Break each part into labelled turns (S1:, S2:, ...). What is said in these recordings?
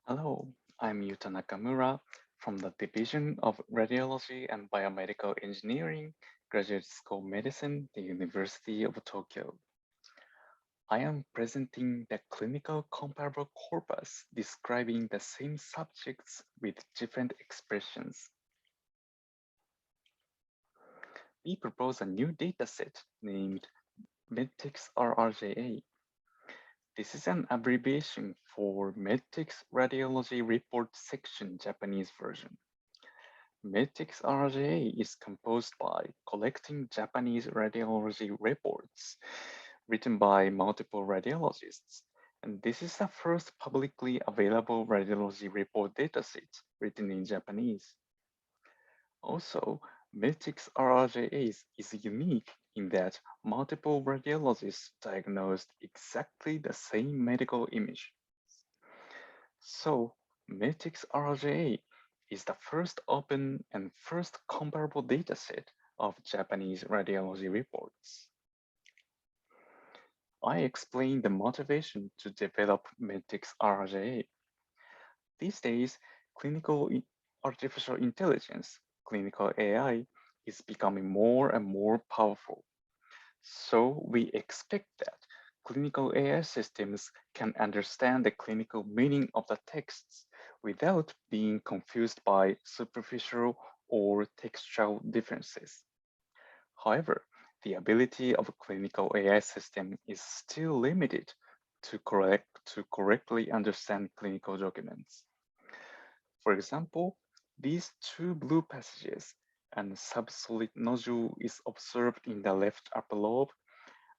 S1: Hello, I'm Yuta Nakamura from the Division of Radiology and Biomedical Engineering, Graduate School Medicine, the University of Tokyo. I am presenting the clinical comparable corpus describing the same subjects with different expressions. We propose a new dataset named MedTex RRJA. This is an abbreviation for MedTex Radiology Report Section Japanese version. MedTex RJA is composed by collecting Japanese radiology reports written by multiple radiologists. And this is the first publicly available radiology report dataset written in Japanese. Also, MedTex RRJA is unique in that multiple radiologists diagnosed exactly the same medical image. So, MedTex RJA is the first open and first comparable dataset of Japanese radiology reports. I explained the motivation to develop MedTex RJA. These days, clinical artificial intelligence, clinical AI, is becoming more and more powerful. So we expect that clinical AI systems can understand the clinical meaning of the texts without being confused by superficial or textual differences. However, the ability of a clinical AI system is still limited to correctly understand clinical documents. For example, these two blue passages and subsolid nodule is observed in the left upper lobe,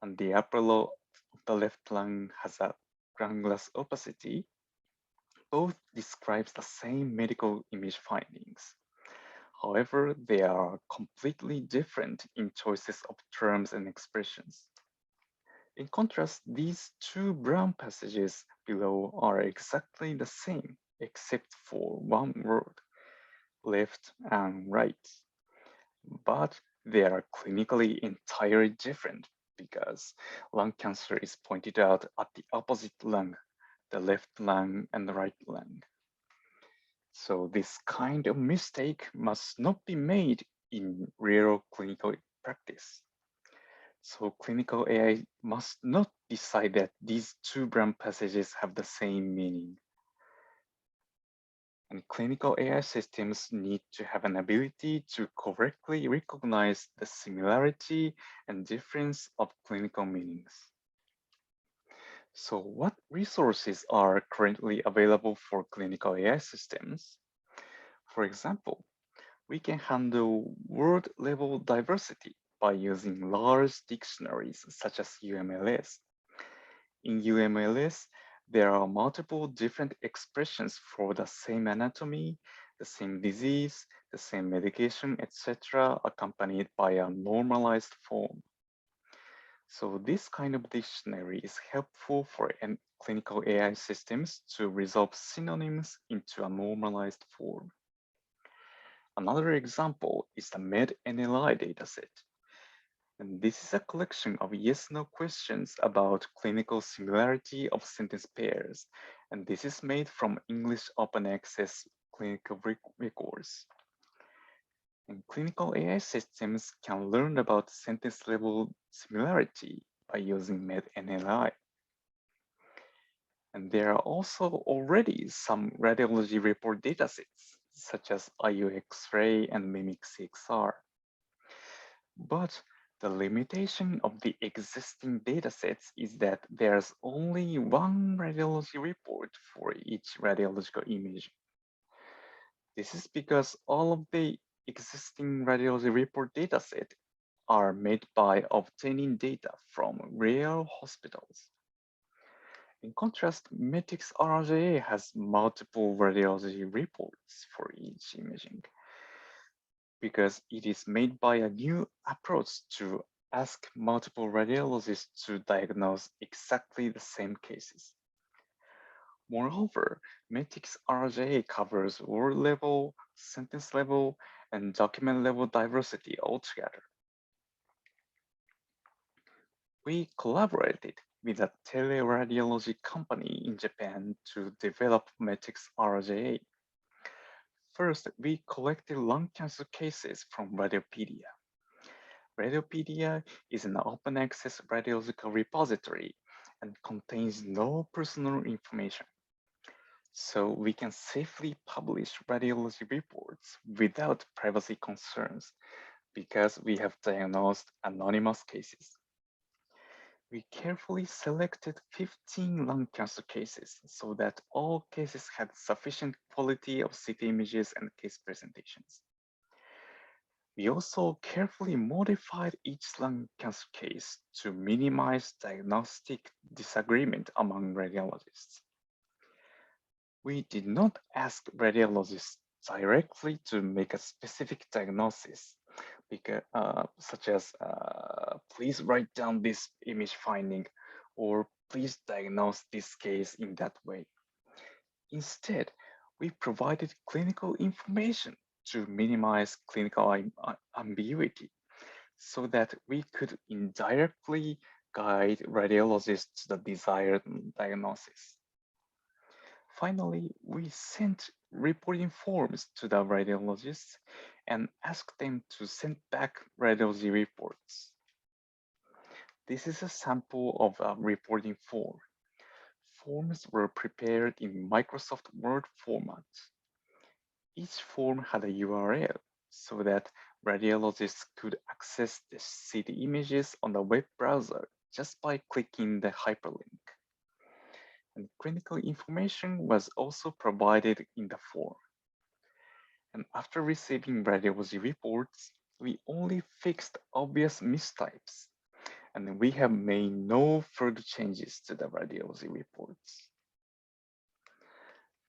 S1: and the upper lobe of the left lung has a gangulous opacity. Both describes the same medical image findings. However, they are completely different in choices of terms and expressions. In contrast, these two brown passages below are exactly the same, except for one word, left and right. But they are clinically entirely different because lung cancer is pointed out at the opposite lung, the left lung and the right lung. So this kind of mistake must not be made in real clinical practice. So clinical AI must not decide that these two brown passages have the same meaning. And clinical AI systems need to have an ability to correctly recognize the similarity and difference of clinical meanings. So what resources are currently available for clinical AI systems? For example, we can handle word-level diversity by using large dictionaries such as UMLS. In UMLS, there are multiple different expressions for the same anatomy, the same disease, the same medication, etc., accompanied by a normalized form. So this kind of dictionary is helpful for clinical AI systems to resolve synonyms into a normalized form. Another example is the MedNLI dataset. And this is a collection of yes-no questions about clinical similarity of sentence pairs. And this is made from English open access clinical records. And clinical AI systems can learn about sentence level similarity by using MedNLI. And there are also already some radiology report datasets, such as IUX-ray and Mimic-CXR. But the limitation of the existing datasets is that there's only one radiology report for each radiological image. This is because all of the existing radiology report dataset are made by obtaining data from real hospitals. In contrast, MedTex RJA has multiple radiology reports for each imaging because it is made by a new approach to ask multiple radiologists to diagnose exactly the same cases. Moreover, MedTex RJA covers word level, sentence level, and document level diversity altogether. We collaborated with a teleradiology company in Japan to develop Medix RJA. First, we collected lung cancer cases from Radiopedia. Radiopedia is an open access radiological repository and contains no personal information. So we can safely publish radiology reports without privacy concerns because we have diagnosed anonymous cases. We carefully selected 15 lung cancer cases so that all cases had sufficient quality of CT images and case presentations. We also carefully modified each lung cancer case to minimize diagnostic disagreement among radiologists. We did not ask radiologists directly to make a specific diagnosis, because, such as please write down this image finding or please diagnose this case in that way. Instead, we provided clinical information to minimize clinical ambiguity so that we could indirectly guide radiologists to the desired diagnosis. Finally, we sent reporting forms to the radiologists and asked them to send back radiology reports. This is a sample of a reporting form. Forms were prepared in Microsoft Word format. Each form had a URL so that radiologists could access the CT images on the web browser just by clicking the hyperlink. And clinical information was also provided in the form. And after receiving radiology reports, we only fixed obvious mistypes, and we have made no further changes to the radiology reports.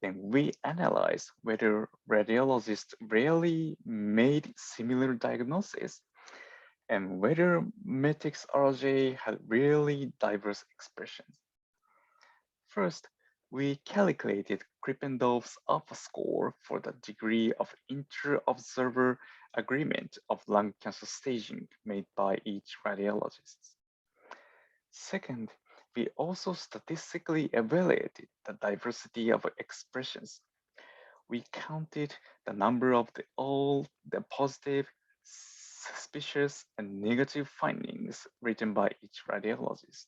S1: Then we analyzed whether radiologists really made similar diagnoses and whether Metix RJ had really diverse expressions. First, we calculated Krippendorff's alpha score for the degree of inter-observer agreement of lung cancer staging made by each radiologist. Second, we also statistically evaluated the diversity of expressions. We counted the number of all the positive, suspicious, and negative findings written by each radiologist.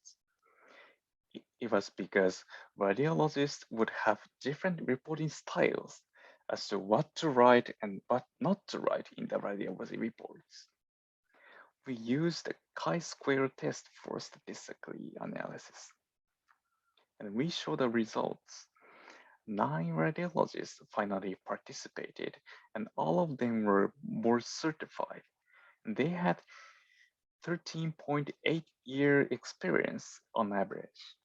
S1: It was because radiologists would have different reporting styles as to what to write and what not to write in the radiology reports. We used the chi-square test for statistical analysis. And we show the results. 9 radiologists finally participated, and all of them were board certified. And they had 13.8-year experience on average.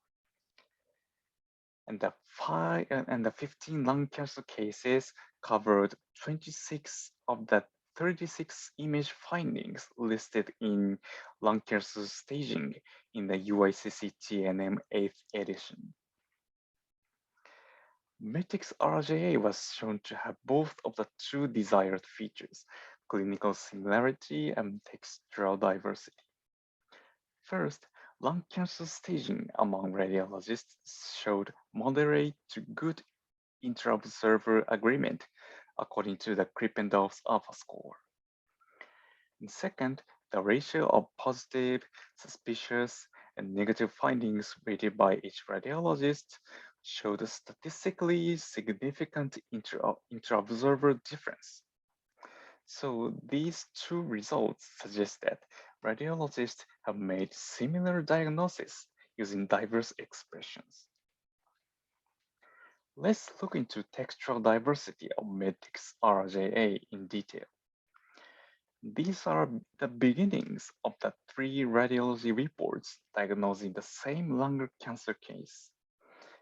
S1: And the 15 lung cancer cases covered 26 of the 36 image findings listed in lung cancer staging in the UICC TNM 8th edition. Metix RJA was shown to have both of the two desired features, clinical similarity and textural diversity. First, lung cancer staging among radiologists showed moderate to good inter-observer agreement according to the Krippendorff's alpha score. And second, the ratio of positive, suspicious, and negative findings rated by each radiologist showed a statistically significant inter-observer difference. So these two results suggest that radiologists have made similar diagnoses using diverse expressions. Let's look into textual diversity of Medix RJA in detail. These are the beginnings of the 3 radiology reports diagnosing the same lung cancer case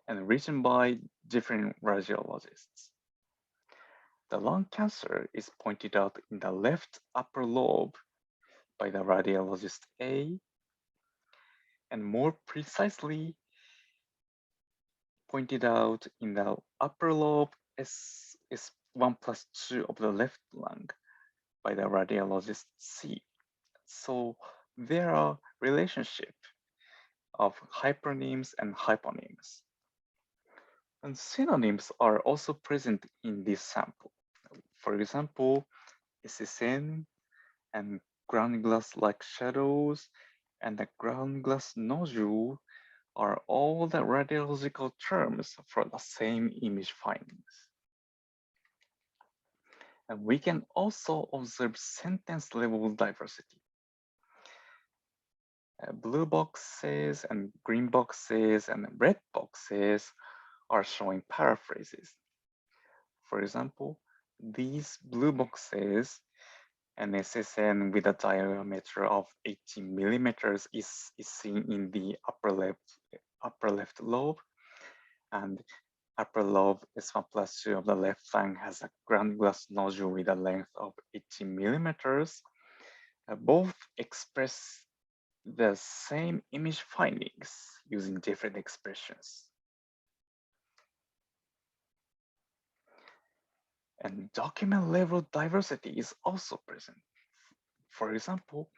S1: and written by different radiologists. The lung cancer is pointed out in the left upper lobe by the radiologist A, and more precisely pointed out in the upper lobe is 1 plus 2 of the left lung by the radiologist C. So there are relationship of hypernyms and hyponyms. And synonyms are also present in this sample. For example, SSN and ground glass-like shadows and the ground glass nodule are all the radiological terms for the same image findings. And we can also observe sentence level diversity. Blue boxes and green boxes and red boxes are showing paraphrases. For example, these blue boxes, an SSN with a diameter of 18 millimeters is seen in the upper left lobe, and upper lobe S1 plus 2 of the left lung has a ground glass nodule with a length of 18 millimeters. Both express the same image findings using different expressions. And document level diversity is also present. For example,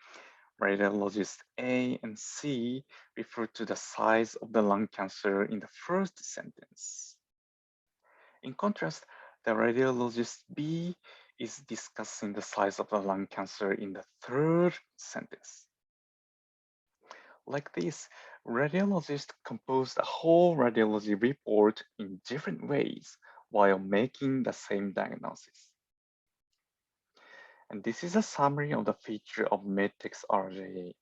S1: radiologists A and C refer to the size of the lung cancer in the first sentence. In contrast, the radiologist B is discussing the size of the lung cancer in the third sentence. Like this, radiologists compose a whole radiology report in different ways while making the same diagnosis. And this is a summary of the feature of Medtex RJA.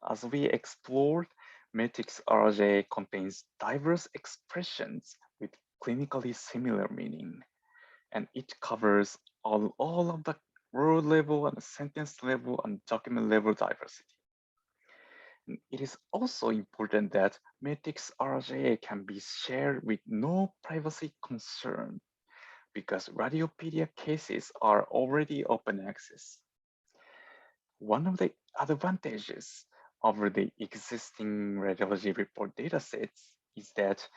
S1: As we explored, Medtex RJA contains diverse expressions with clinically similar meaning, and it covers all of the word level and sentence level and document level diversity. It is also important that Medtex RJA can be shared with no privacy concern because Radiopedia cases are already open access. One of the advantages over the existing radiology report datasets is that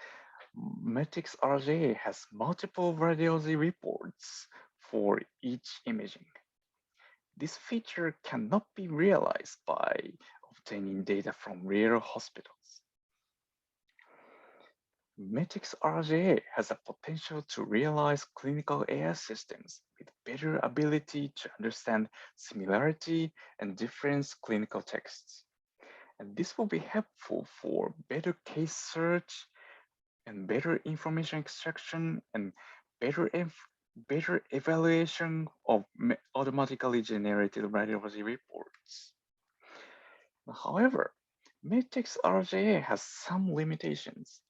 S1: Medtex RJA has multiple radiology reports for each imaging. This feature cannot be realized by obtaining data from real hospitals. Medtex RJA has a potential to realize clinical AI systems with better ability to understand similarity and difference clinical texts. And this will be helpful for better case search and better information extraction and better, better evaluation of automatically generated radiology reports. However, Medtex RJA has some limitations.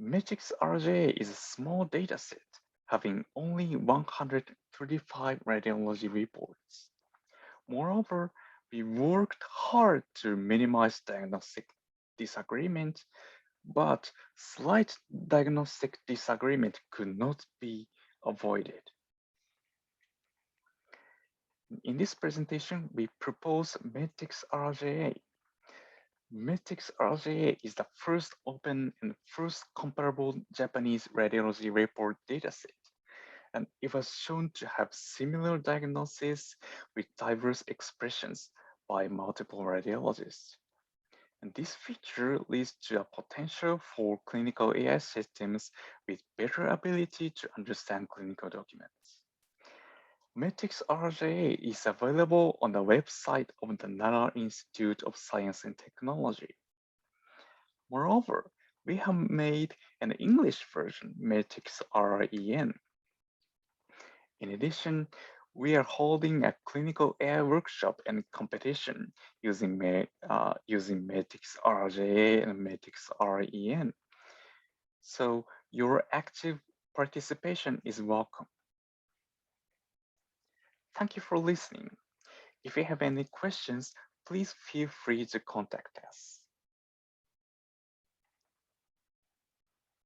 S1: Medtex RJA is a small dataset having only 135 radiology reports. Moreover, we worked hard to minimize diagnostic disagreement, but slight diagnostic disagreement could not be avoided. In this presentation, we propose Medtex RJA. Medtex RJA is the first open and first comparable Japanese radiology report dataset, and it was shown to have similar diagnosis with diverse expressions by multiple radiologists. And this feature leads to a potential for clinical AI systems with better ability to understand clinical documents. Medtex RJA is available on the website of the Nara Institute of Science and Technology. Moreover, we have made an English version, Medtex REN. In addition, we are holding a clinical AI workshop and competition using Medtex RJA and Medtex REN. So your active participation is welcome. Thank you for listening. If you have any questions, please feel free to contact us.